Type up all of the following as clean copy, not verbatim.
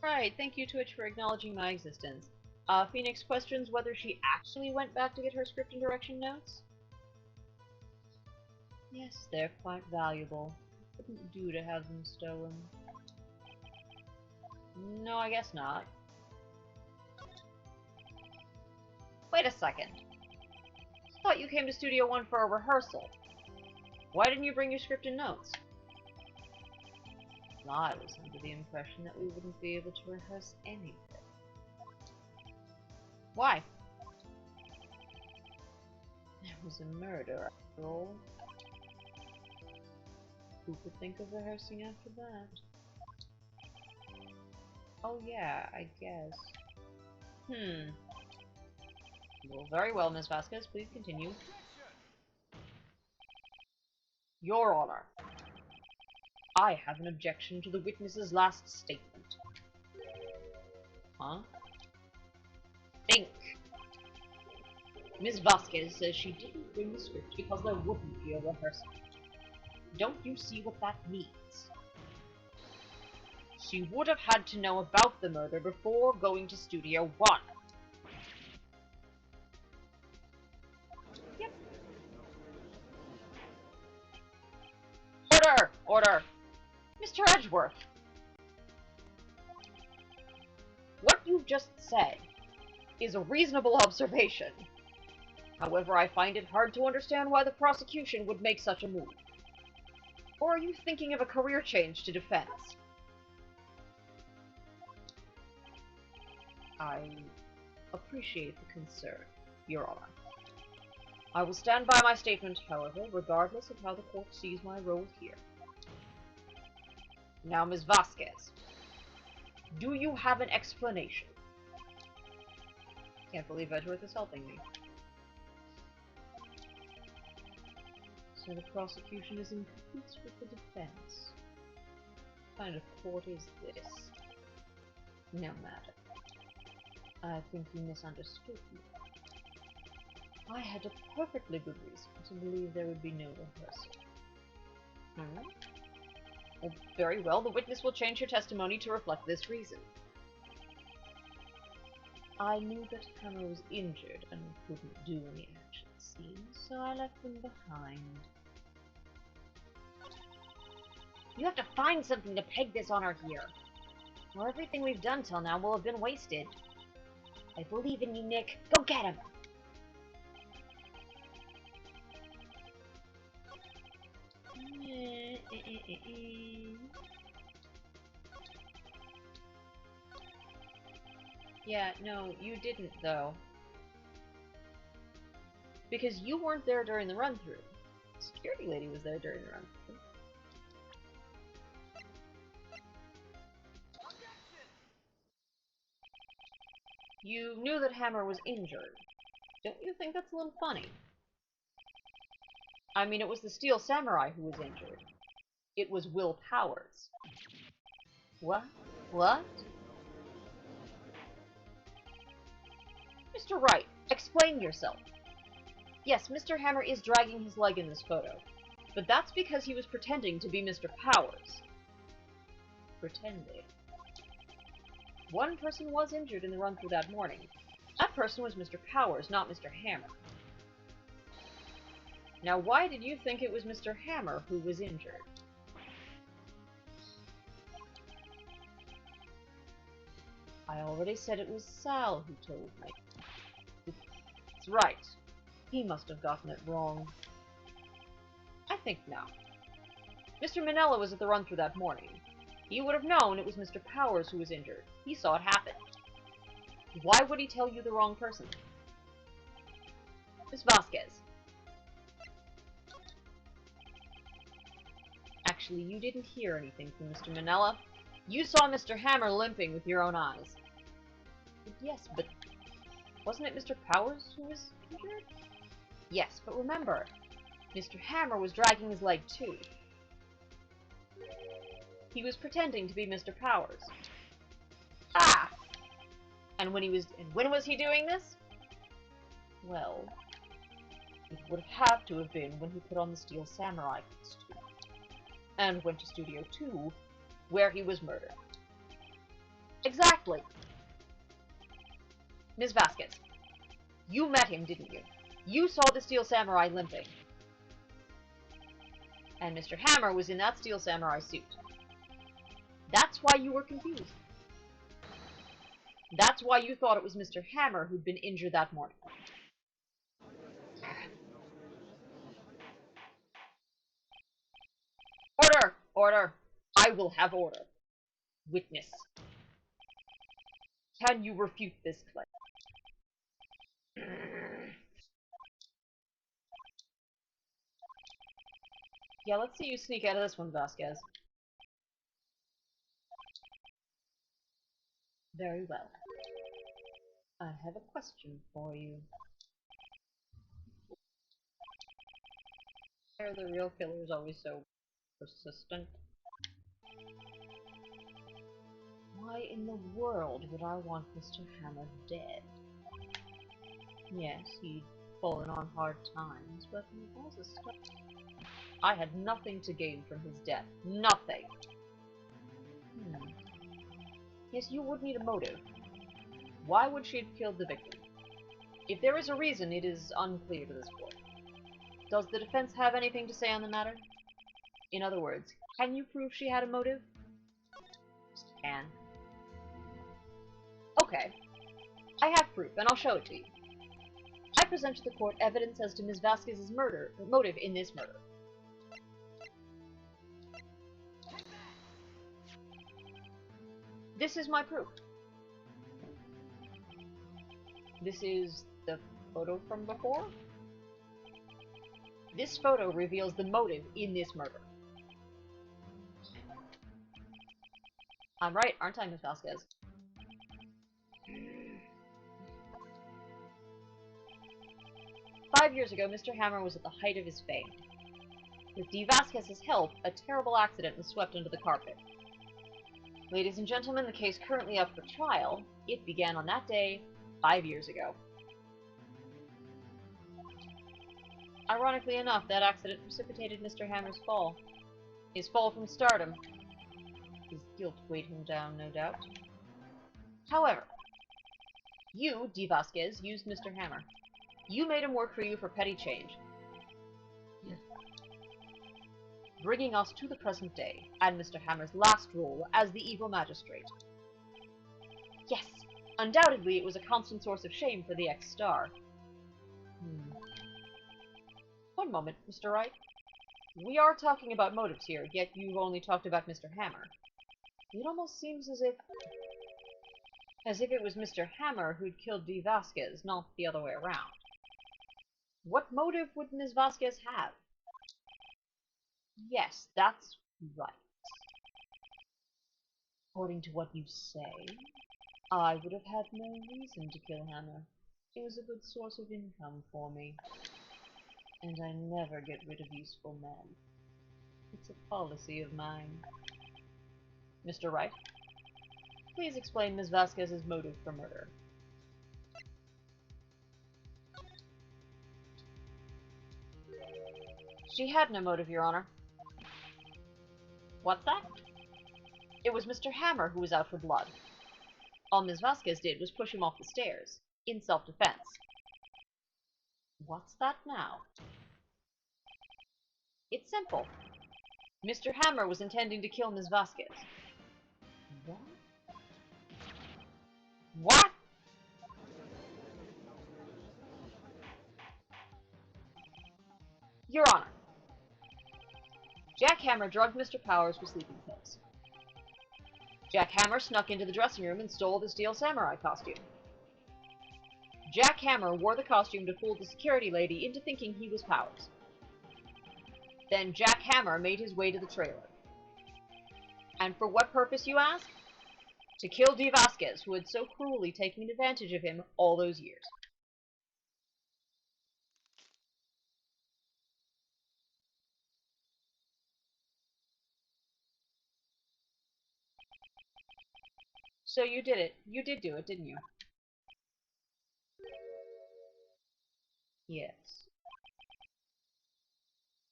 Right, thank you, Twitch, for acknowledging my existence. Phoenix questions whether she actually went back to get her script and direction notes. Yes, they're quite valuable. Wouldn't do to have them stolen. No, I guess not. Wait a second. I thought you came to Studio One for a rehearsal. Why didn't you bring your script and notes? I was under the impression that we wouldn't be able to rehearse anything. Why? There was a murder, after all. Who could think of rehearsing after that? Oh yeah, I guess. Well, very well, Miss Vasquez. Please continue. Your Honor, I have an objection to the witness's last statement. Huh? Think. Miss Vasquez says she didn't bring the script because there wouldn't be a rehearsal. Don't you see what that means? She would have had to know about the murder before going to Studio One. Yep. Order! Order! Mr. Edgeworth! What you've just said is a reasonable observation. However, I find it hard to understand why the prosecution would make such a move. Or are you thinking of a career change to defense? I appreciate the concern, Your Honor. I will stand by my statement, however, regardless of how the court sees my role here. Now, Ms. Vasquez, do you have an explanation? Can't believe Edgeworth is helping me. So the prosecution is in cahoots with the defense. What kind of court is this? No matter. I think you misunderstood me. I had a perfectly good reason to believe there would be no rehearsal. Well, very well, the witness will change her testimony to reflect this reason. I knew that Hammer was injured and couldn't do any action scenes, so I left them behind. You have to find something to peg this honor here, or everything we've done till now will have been wasted. I believe in you, Nick. Go get him! Yeah, no, you didn't, though. Because you weren't there during the run-through. Security lady was there during the run-through. You knew that Hammer was injured. Don't you think that's a little funny? I mean, it was the Steel Samurai who was injured. It was Will Powers. What? What? Mr. Wright, explain yourself. Yes, Mr. Hammer is dragging his leg in this photo, but that's because he was pretending to be Mr. Powers. Pretending. One person was injured in the run-through that morning. That person was Mr. Powers, not Mr. Hammer. Now, why did you think it was Mr. Hammer who was injured? I already said it was Sal who told me. It's right. He must have gotten it wrong. I think not. Mr. Manella was at the run-through that morning. He would have known it was Mr. Powers who was injured. He saw it happen. Why would he tell you the wrong person? Miss Vasquez. Actually, you didn't hear anything from Mr. Manella. You saw Mr. Hammer limping with your own eyes. Yes, but wasn't it Mr. Powers who was injured? Yes, but remember, Mr. Hammer was dragging his leg too. He was pretending to be Mr. Powers. Ah! And when was he doing this? Well, it would have to have been when he put on the Steel Samurai costume and went to Studio 2, where he was murdered. Exactly. Ms. Vasquez, you met him, didn't you? You saw the Steel Samurai limping. And Mr. Hammer was in that Steel Samurai suit. That's why you were confused. That's why you thought it was Mr. Hammer who'd been injured that morning. Order! Order! I will have order. Witness. Can you refute this claim? Yeah, let's see you sneak out of this one, Vasquez. Very well. I have a question for you. Are the real killers always so persistent? Why in the world would I want Mr. Hammer dead? Yes, he'd fallen on hard times, but he was a star. I had nothing to gain from his death. Nothing! Yes, you would need a motive. Why would she have killed the victim? If there is a reason, it is unclear to this court. Does the defense have anything to say on the matter? In other words, can you prove she had a motive? Can. Okay. I have proof, and I'll show it to you. I present to the court evidence as to Ms. Vasquez's motive in this murder. This is my proof. This is the photo from before? This photo reveals the motive in this murder. I'm right, aren't I, Ms. Vasquez? 5 years ago, Mr. Hammer was at the height of his fame. With D. Vasquez's help, a terrible accident was swept under the carpet. Ladies and gentlemen, the case currently up for trial, it began on that day 5 years ago. Ironically enough, that accident precipitated Mr. Hammer's fall. His fall from stardom. His guilt weighed him down, no doubt. However, you, D. Vasquez, used Mr. Hammer. You made him work for you for petty change. Bringing us to the present day, and Mr. Hammer's last role as the evil magistrate. Yes, undoubtedly it was a constant source of shame for the ex-star. One moment, Mr. Wright. We are talking about motives here, yet you've only talked about Mr. Hammer. It almost seems as if it was Mr. Hammer who'd killed D. Vasquez, not the other way around. What motive would Ms. Vasquez have? Yes, that's right. According to what you say, I would have had no reason to kill Hammer. He was a good source of income for me. And I never get rid of useful men. It's a policy of mine. Mr. Wright, please explain Ms. Vasquez's motive for murder. She had no motive, Your Honor. What's that? It was Mr. Hammer who was out for blood. All Ms. Vasquez did was push him off the stairs, in self-defense. What's that now? It's simple. Mr. Hammer was intending to kill Ms. Vasquez. What? What? Your Honor, Jack Hammer drugged Mr. Powers with sleeping pills. Jack Hammer snuck into the dressing room and stole the Steel Samurai costume. Jack Hammer wore the costume to fool the security lady into thinking he was Powers. Then Jack Hammer made his way to the trailer. And for what purpose, you ask? To kill D. Vasquez, who had so cruelly taken advantage of him all those years. So you did it. You did do it, didn't you? Yes.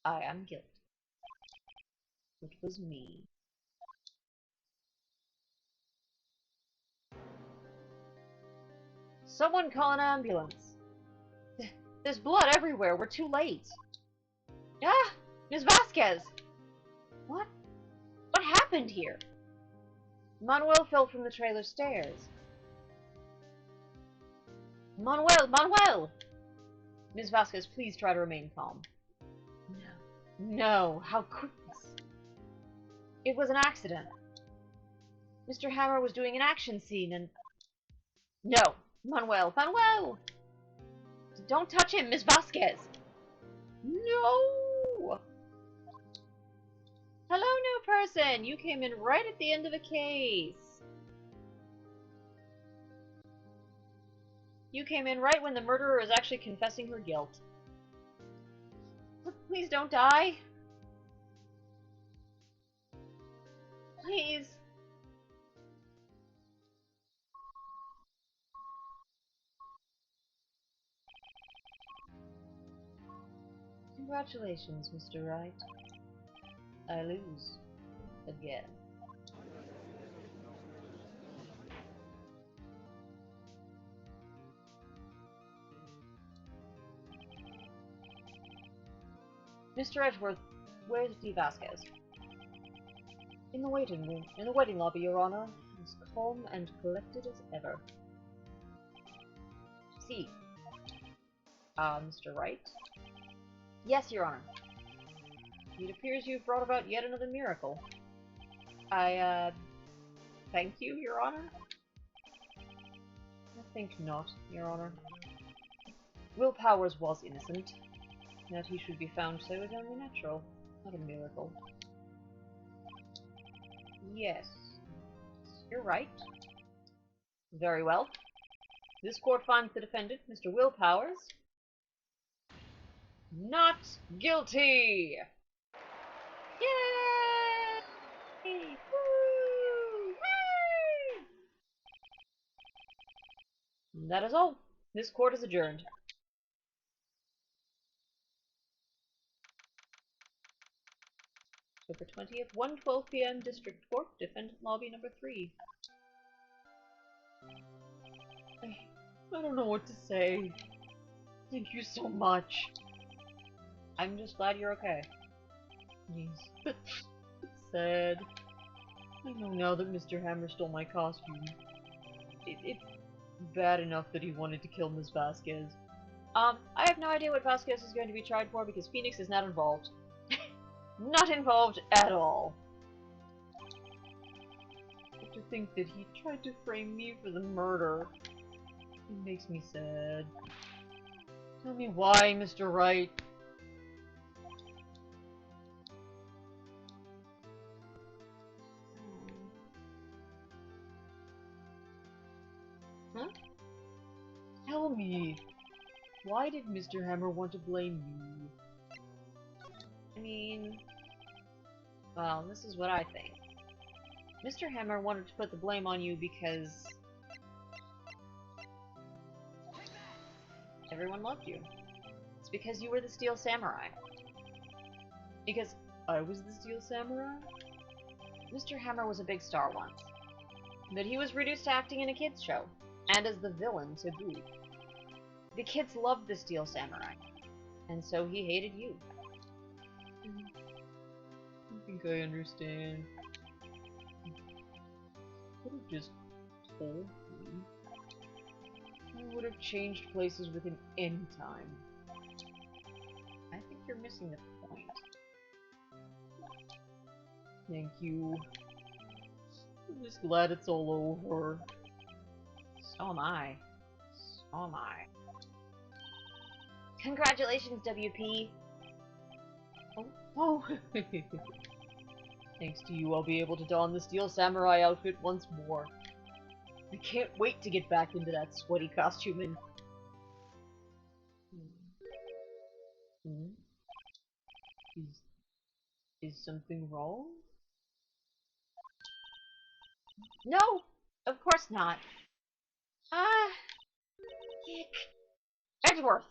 I am guilty. It was me. Someone call an ambulance. There's blood everywhere. We're too late. Ah! Ms. Vasquez! What? What happened here? Manuel fell from the trailer stairs. Manuel! Manuel! Ms. Vasquez, please try to remain calm. No. No, how could this? It was an accident. Mr. Hammer was doing an action scene and... No! Manuel! Manuel! Don't touch him, Ms. Vasquez! No! Hello, new person! You came in right at the end of a case. You came in right when the murderer is actually confessing her guilt. Please don't die. Please. Congratulations, Mr. Wright. I lose. Again. Mr. Edgeworth, where's D. Vasquez? In the waiting room. In the waiting lobby, Your Honor. As calm and collected as ever. See. Mr. Wright? Yes, Your Honor. It appears you've brought about yet another miracle. Thank you, Your Honor? I think not, Your Honor. Will Powers was innocent. That he should be found so is only natural, not a miracle. Yes. You're right. Very well. This court finds the defendant, Mr. Will Powers, not guilty! Yay! Woo! Yay! That is all. This court is adjourned. October 20th, 1:12 p.m. District Court, Defendant Lobby number 3. I don't know what to say. Thank you so much. I'm just glad you're okay. Jeez. It's sad. I know now that Mr. Hammer stole my costume. It's bad enough that he wanted to kill Ms. Vasquez. I have no idea what Vasquez is going to be tried for because Phoenix is not involved. Not involved at all. But to think that he tried to frame me for the murder. It makes me sad. Tell me why, Mr. Wright. Huh? Tell me. Why did Mr. Hammer want to blame you? I mean... Well, this is what I think. Mr. Hammer wanted to put the blame on you because... everyone loved you. It's because you were the Steel Samurai. Because I was the Steel Samurai? Mr. Hammer was a big star once. But he was reduced to acting in a kids' show. And as the villain to boot. The kids loved the Steel Samurai. And so he hated you. I think I understand. Could have just told me. I would have changed places with him any time. I think you're missing the point. Thank you. I'm just glad it's all over. So am I. So am I. Congratulations, WP! Oh. Oh. Thanks to you, I'll be able to don the Steel Samurai outfit once more. I can't wait to get back into that sweaty costume and... Is something wrong? No! Of course not. Edgeworth!